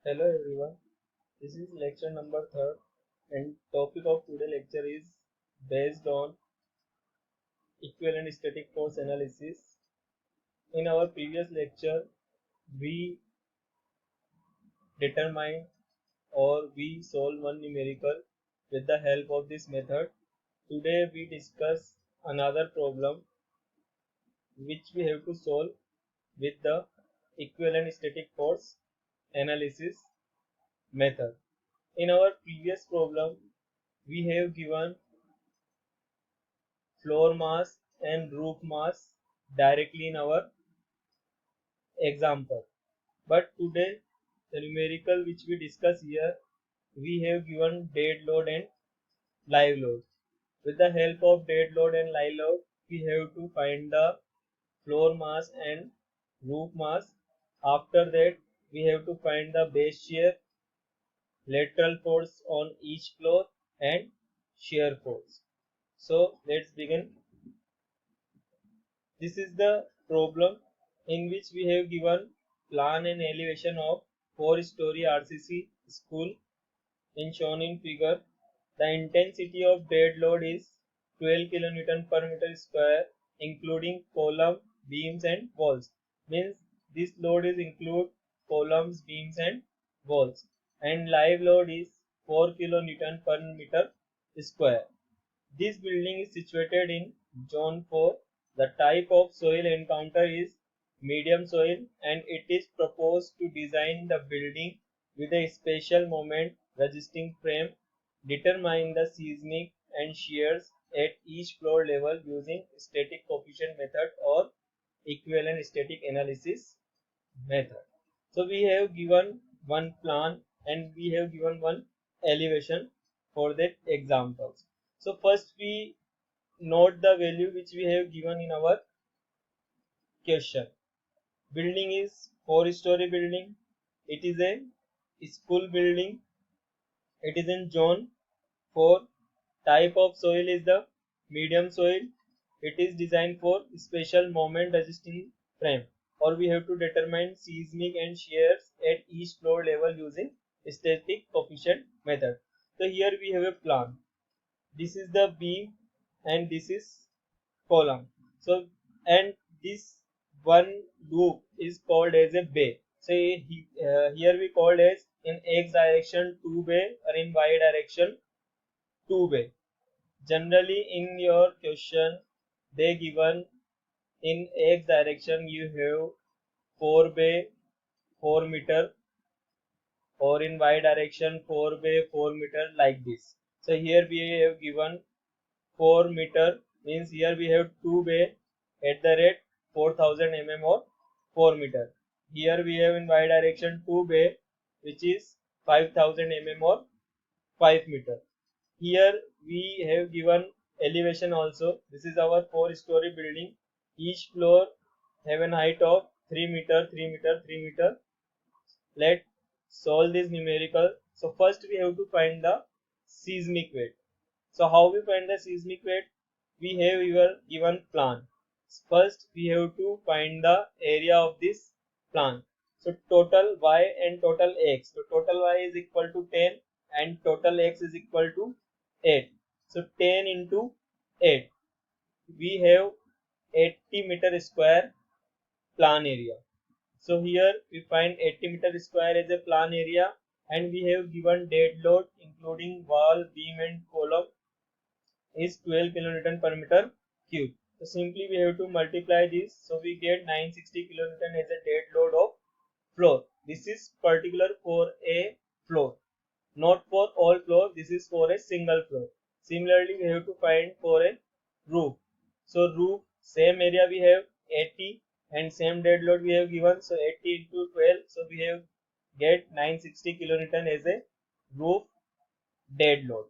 Hello everyone, this is lecture number 3rd and topic of today lecture is based on equivalent static force analysis. In our previous lecture, we determined or we solved one numerical with the help of this method. Today we discuss another problem which we have to solve with the equivalent static force analysis method. In our previous problem, we have given floor mass and roof mass directly in our example. But today, the numerical which we discuss here, we have given dead load and live load. With the help of dead load and live load, we have to find the floor mass and roof mass. After that, we have to find the base shear, lateral force on each floor, and shear force. So let's begin. This is the problem in which we have given plan and elevation of 4-story RCC school in shown in figure. The intensity of dead load is 12 kN per meter square including column, beams and walls. Means this load is include columns, beams and walls. And live load is 4 kN per meter square. This building is situated in Zone 4. The type of soil encountered is medium soil and it is proposed to design the building with a special moment resisting frame. Determine the seismic and shears at each floor level using static coefficient method or equivalent static analysis method. So we have given one plan and we have given one elevation for that examples. So first we note the value which we have given in our question. Building is 4-story building. It is a school building. It is in zone 4. Type of soil is the medium soil. It is designed for special moment resisting frame. Or we have to determine seismic and shears at each floor level using static coefficient method. So here we have a plan. This is the beam and this is column. So and this one loop is called as a bay. So here we called as in x direction 2 bay or in y direction 2 bay. Generally in your question they given in x direction you have 4 bay 4 meter or in y direction 4 bay 4 meter like this. So here we have given 4 meter means here we have 2 bay at the rate 4000 mm or 4 meter. Here we have in y direction 2 bay which is 5000 mm or 5 meter. Here we have given elevation also. This is our 4-story building. Each floor have an height of 3 meter, 3 meter, 3 meter. Let's solve this numerical. So first we have to find the seismic weight. So how we find the seismic weight? We have your given plan. First we have to find the area of this plan. So total y and total x. So total y is equal to 10 and total x is equal to 8. So 10 into 8. We have 80 meter square plan area. So here we find 80 meter square as a plan area and we have given dead load including wall, beam and column is 12 kilonewton per meter cube. So simply we have to multiply this. So we get 960 kilonewton as a dead load of floor. This is particular for a floor, not for all floor. This is for a single floor. Similarly, we have to find for a roof. So roof same area we have 80 and same dead load we have given. So 80 into 12. So we have get 960 kilonewton as a roof dead load.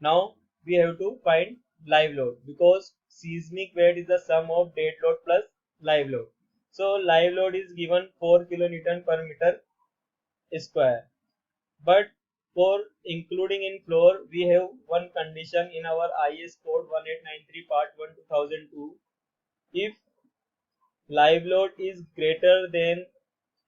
Now we have to find live load because seismic weight is the sum of dead load plus live load. So live load is given 4 kilonewton per meter square. But for including in floor, we have one condition in our IS code 1893 part 1 2002. If live load is greater than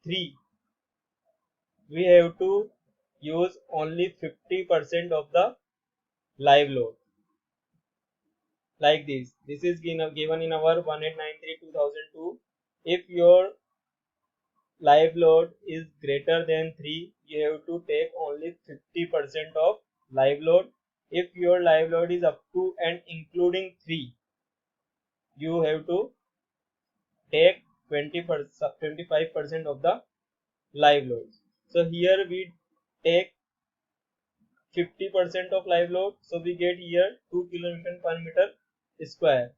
3 we have to use only 50% of the live load, like this. This is given in our 1893/2002. If your live load is greater than 3, you have to take only 50% of live load. If your live load is up to and including 3, you have to take 25% of the live load. So here we take 50% of live load, so we get here 2 kilonewton per meter square.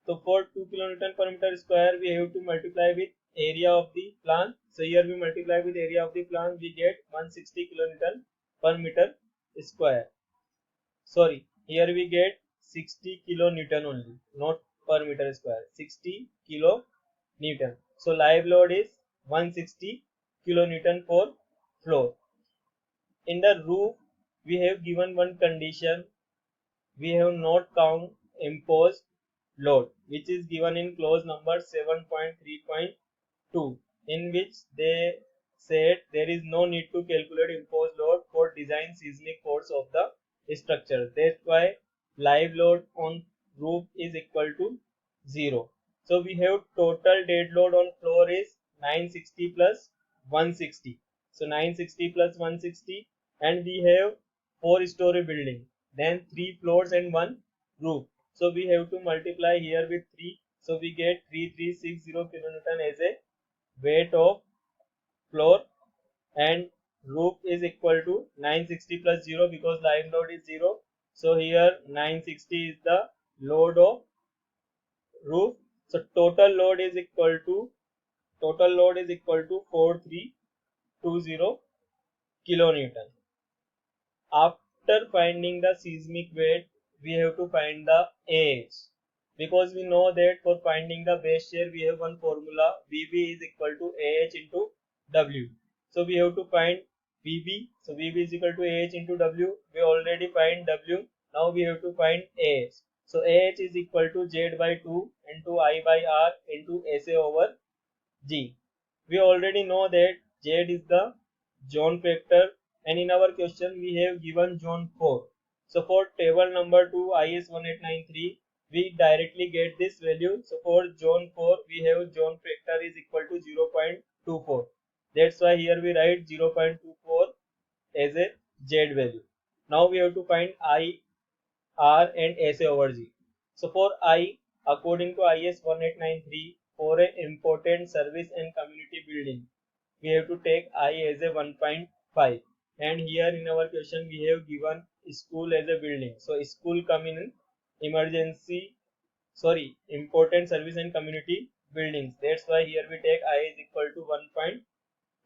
So for 2 kilonewton per meter square, we have to multiply with area of the plant. So here we multiply with area of the plant, we get 160 kilonewton per meter square. Sorry, here we get 60 kilonewton only, not per meter square. 60 kilonewton. So live load is 160 kilonewton for floor. In the roof, we have given one condition. We have not count imposed load, which is given in clause number 7.3.2, in which they said there is no need to calculate imposed load for design seismic force of the structure. That's why live load on roof is equal to 0. So we have total dead load on floor is 960 plus 160. So 960 plus 160, and we have 4-story building, then 3 floors and 1 roof. So we have to multiply here with 3. So we get 3360 kilonewton as a weight of floor, and roof is equal to 960 plus 0 because live load is 0. So here 960 is the load of roof. So total load is equal to 4320 kilonewton. After finding the seismic weight, we have to find the AH, because we know that for finding the base shear we have one formula, VB is equal to AH into W. So we have to find VB. So VB is equal to AH into W. We already find W. Now we have to find AH. So AH is equal to Z by 2 into I by R into SA over G. We already know that Z is the zone factor, and in our question we have given zone 4. So for table number 2 IS 1893, we directly get this value. So for zone 4 we have zone factor is equal to 0.24. That's why here we write 0.24 as a Z value. Now we have to find I, R and SA over G. So for I, according to IS 1893, for an important service and community building, we have to take I as a 1.5. And here in our question we have given school as a building. So school come in important service and community buildings. That's why here we take I is equal to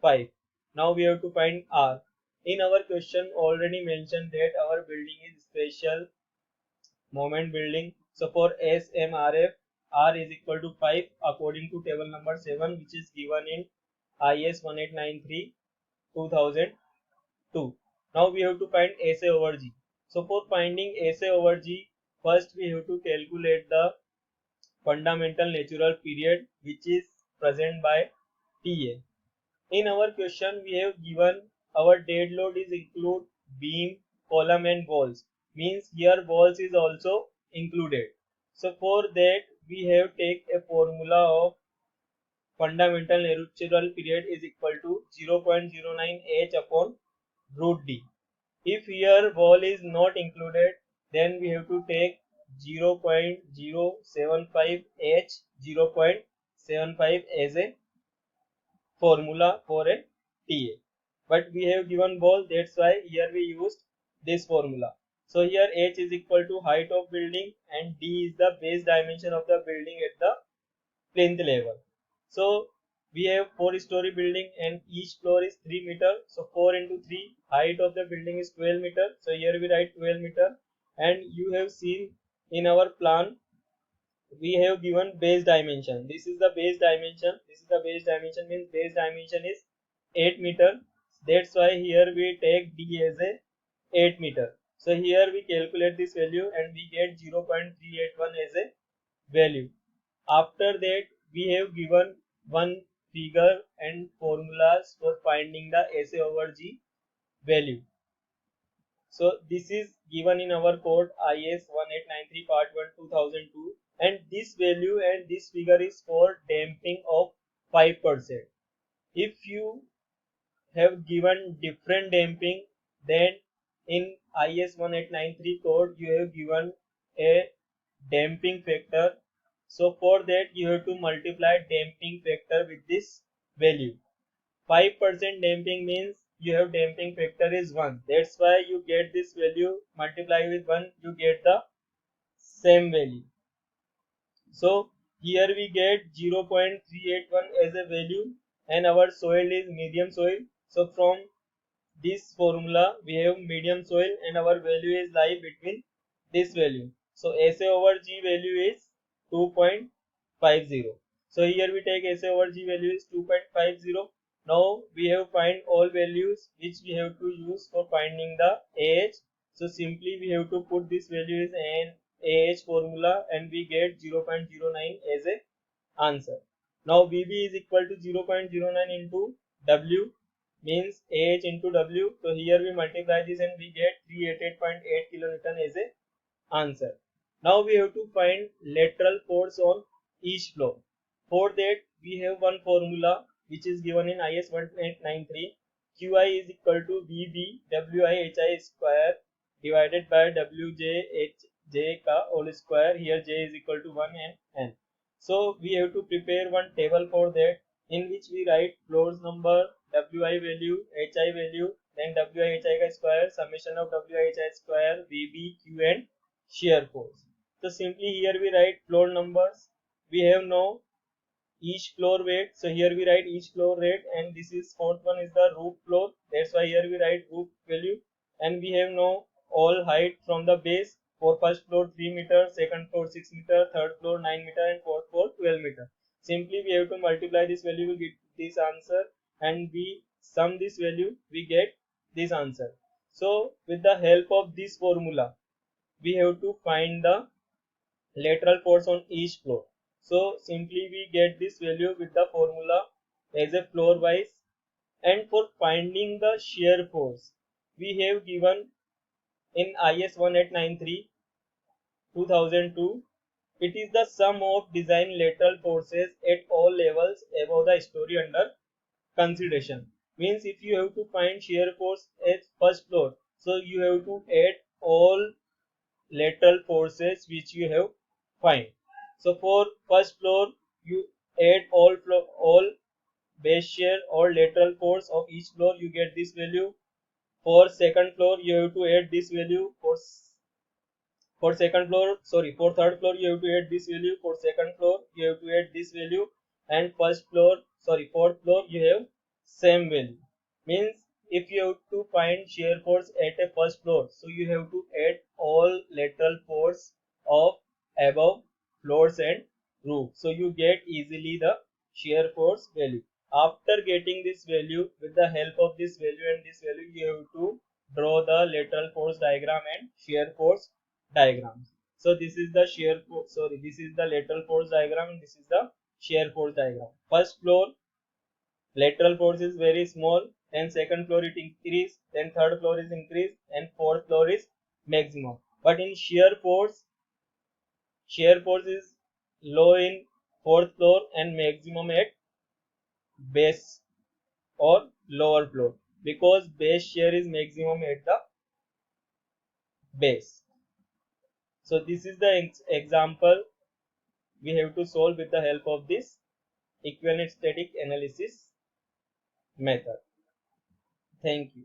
1.5. Now we have to find R. In our question already mentioned that our building is special moment building. So for SMRF, R is equal to 5 according to table number 7, which is given in IS 1893/2002. Now we have to find SA over G. So for finding SA over G, first we have to calculate the fundamental natural period, which is present by TA. In our question we have given our dead load is include beam, column and walls. Means here walls is also included. So for that we have take a formula of fundamental natural period is equal to 0.09 H upon root D. If here wall is not included, then we have to take 0.075 H 0.75 as a formula for a TA. But we have given wall, that's why here we used this formula. So here H is equal to height of building and D is the base dimension of the building at the plinth level. So we have 4-story building and each floor is 3 meter. So 4 into 3, height of the building is 12 meter. So here we write 12 meter, and you have seen in our plan we have given base dimension. This is the base dimension. This is the base dimension, means base dimension is 8 meter. That's why here we take D as a 8 meter. So here we calculate this value and we get 0.381 as a value. After that we have given one figure and formulas for finding the SA over G value. So this is given in our code IS 1893 part 1 2002, and this value and this figure is for damping of 5%. If you have given different damping, then in IS 1893 code you have given a damping factor. So for that you have to multiply damping factor with this value. 5% damping means you have damping factor is 1. That's why you get this value, multiply with 1, you get the same value. So here we get 0.381 as a value, and our soil is medium soil. So from this formula we have medium soil and our value is lie between this value. So SA over G value is 2.50. So here we take SA over G value is 2.50. Now we have find all values which we have to use for finding the AH. So simply we have to put this value is an AH formula and we get 0.09 as a answer. Now VB is equal to 0.09 into W means AH into W. So here we multiply this and we get 388.8 kilonewton as a answer. Now we have to find lateral force on each floor. For that we have one formula which is given in IS 1893. QI is equal to VB WI square divided by WJ ka whole square. Here J is equal to 1 and N. So we have to prepare one table for that, in which we write floors number, WI value, HI value, then WI HI square, summation of WI HI square, VB, Q and shear force. So simply here we write floor numbers. We have now each floor weight. So here we write each floor rate, and this is fourth one is the roof floor. That's why here we write roof value. And we have now all height from the base. For first floor 3 meter, second floor 6 meter, third floor 9 meter, and fourth floor 12 meter. Simply we have to multiply this value, we get this answer, and we sum this value, we get this answer. So with the help of this formula, we have to find the lateral force on each floor. So simply we get this value with the formula as a floor wise. And for finding the shear force, we have given in IS 1893 2002, it is the sum of design lateral forces at all levels above the story under consideration. Means if you have to find shear force at first floor, so you have to add all lateral forces which you have find. So for first floor you add all base shear or lateral force of each floor, you get this value. For second floor you have to add this value. For third floor you have to add this value. For second floor you have to add this value, and fourth floor you have same value. Means if you have to find shear force at a first floor, so you have to add all lateral force of above floors and roof, so you get easily the shear force value. After getting this value, with the help of this value and this value, you have to draw the lateral force diagram and shear force diagrams. So this is the this is the lateral force diagram and this is the shear force diagram. First floor lateral force is very small, then second floor it increase, then third floor is increase, and fourth floor is maximum. But in shear force is low in fourth floor and maximum at base or lower floor, because base shear is maximum at the base. So this is the example we have to solve with the help of this equivalent static analysis method. Thank you.